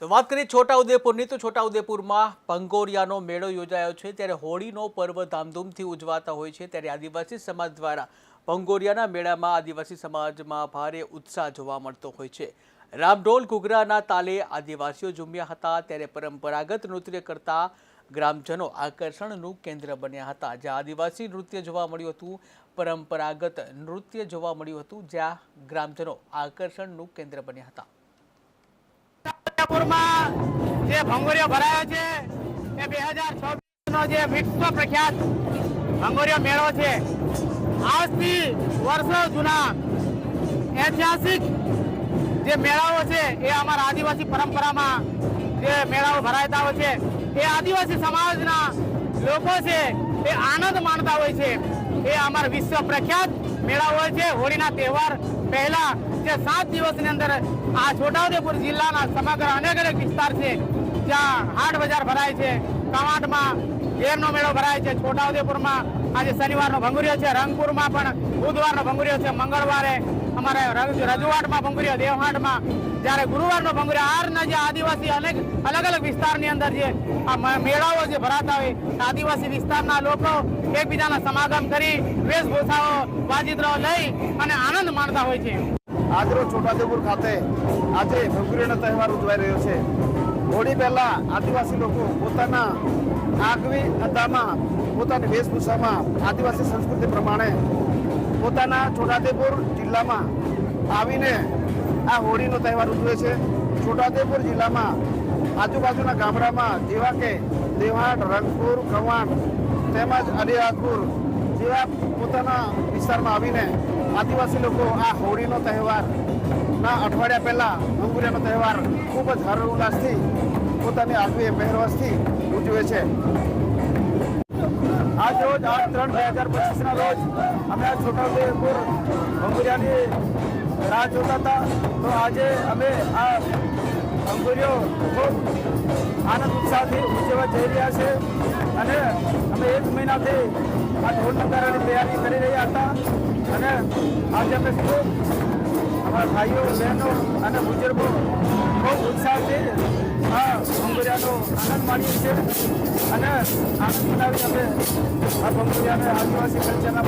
તો વાત કરીએ છોટાઉદેપુરની તો છોટાઉદેપુરમાં ભંગોરિયાનો મેળો યોજાયો છે। ત્યારે હોળીનો પર્વ ધામધૂમથી ઉજવાતા હોય છે। ત્યારે આદિવાસી સમાજ દ્વારા ભંગોરિયાના મેળામાં આદિવાસી સમાજમાં ભારે ઉત્સાહ જોવા મળતો હોય છે। રામઢોલ ઘૂઘરાના તાલે આદિવાસીઓ ઝૂમ્યા હતા। ત્યારે પરંપરાગત નૃત્ય કરતા ગ્રામજનો આકર્ષણનું કેન્દ્ર બન્યા હતા। જ્યાં આદિવાસી નૃત્ય જોવા મળ્યું હતું, પરંપરાગત નૃત્ય જોવા મળ્યું હતું, જ્યાં ગ્રામજનો આકર્ષણનું કેન્દ્ર બન્યા હતા। જે ભંગોરિયો ભરાયો છે એ 2026 નો જે વિશ્વ પ્રખ્યાત ભંગોરિયો મેળો છે। આજથી વર્ષો જૂના ઐતિહાસિક જે મેળાઓ છે એ અમારા આદિવાસી પરંપરામાં જે મેળાઓ ભરાતા હોય છે એ આદિવાસી સમાજના લોકો છે એ આનંદ માણતા હોય છે। એ અમારા વિશ્વ પ્રખ્યાત મેળા હોય છે। હોળીના તહેવાર પહેલા જે 7 દિવસની અંદર આ છોટાઉદેપુર જિલ્લાના સમગ્ર અનેક વિસ્તાર છે જ્યાં હાટ બજાર ભરાય છે। કવાંટમાં ઘેરનો મેળો ભરાય છે। છોટાઉદેપુરમાં આજે શનિવારનો ભંગુરિયો છે, રંગપુરમાં પણ બુધવારનો ભંગુરિયો છે, મંગળવારે અમારે રજુવાટમાં ભંગુરિયો, દેવહાટમાં જ્યારે ગુરુવારનો ભંગુરિયો। આરના જે આદિવાસી અલગ વિસ્તારની અંદર જે આ મેળાઓ જે ભરાતા હોય આદિવાસી વિસ્તારના લોકો એકબીજાના સમાગમ કરી વેશભૂષાઓ વાજિંત્રો લઈ અને આનંદ માણતા હોય છે। આજરોજ છોટાઉદેપુર ખાતે આજે ભંગુરિયાનો તહેવાર ઉજવાઈ રહ્યો છે। હોળી પહેલા આદિવાસી લોકો પોતાના આગવી અદામાં, પોતાની વેશભૂષામાં આદિવાસી સંસ્કૃતિ પ્રમાણે પોતાના છોટાઉદેપુર જિલ્લામાં આવીને આ હોળીનો તહેવાર ઉજવે છે। છોટાઉદેપુર જિલ્લામાં આજુબાજુના ગામડામાં જેવા કે દેવહાટ, રંગપુર, કવાંટ તેમજ અલિરાજપુર જેવા પોતાના વિસ્તારમાં આવીને આદિવાસી લોકો આ હોળીનો તહેવારના અઠવાડિયા પહેલા ભંગુરિયાનો તહેવાર ખૂબ જ હર્ષોલ્લાસથી પોતાની આગવી પહેરવેશથી ઉજવે છે। આજ રોજ 8/3/2025ના રોજ અમે આ છોટાઉદેપુર ભંગુરિયાની રાહ જોતા હતા। તો આજે અમે આ ભંગુરિયો ખૂબ આનંદ ઉત્સાહથી ઉજવવા જઈ રહ્યા છે અને અમે 1 મહિનાથી આ ઢોલ નગારાની તૈયારી કરી રહ્યા હતા અને આજે અમે ખૂબ અમારા ભાઈઓ, બહેનો અને બુજુર્ગો ખૂબ ઉત્સાહથી આ ભંગુરિયાનો આનંદ માણીએ છીએ અને આનંદ મનાવી અમે આ ભંગુરિયાને આદિવાસી કલ્ચરના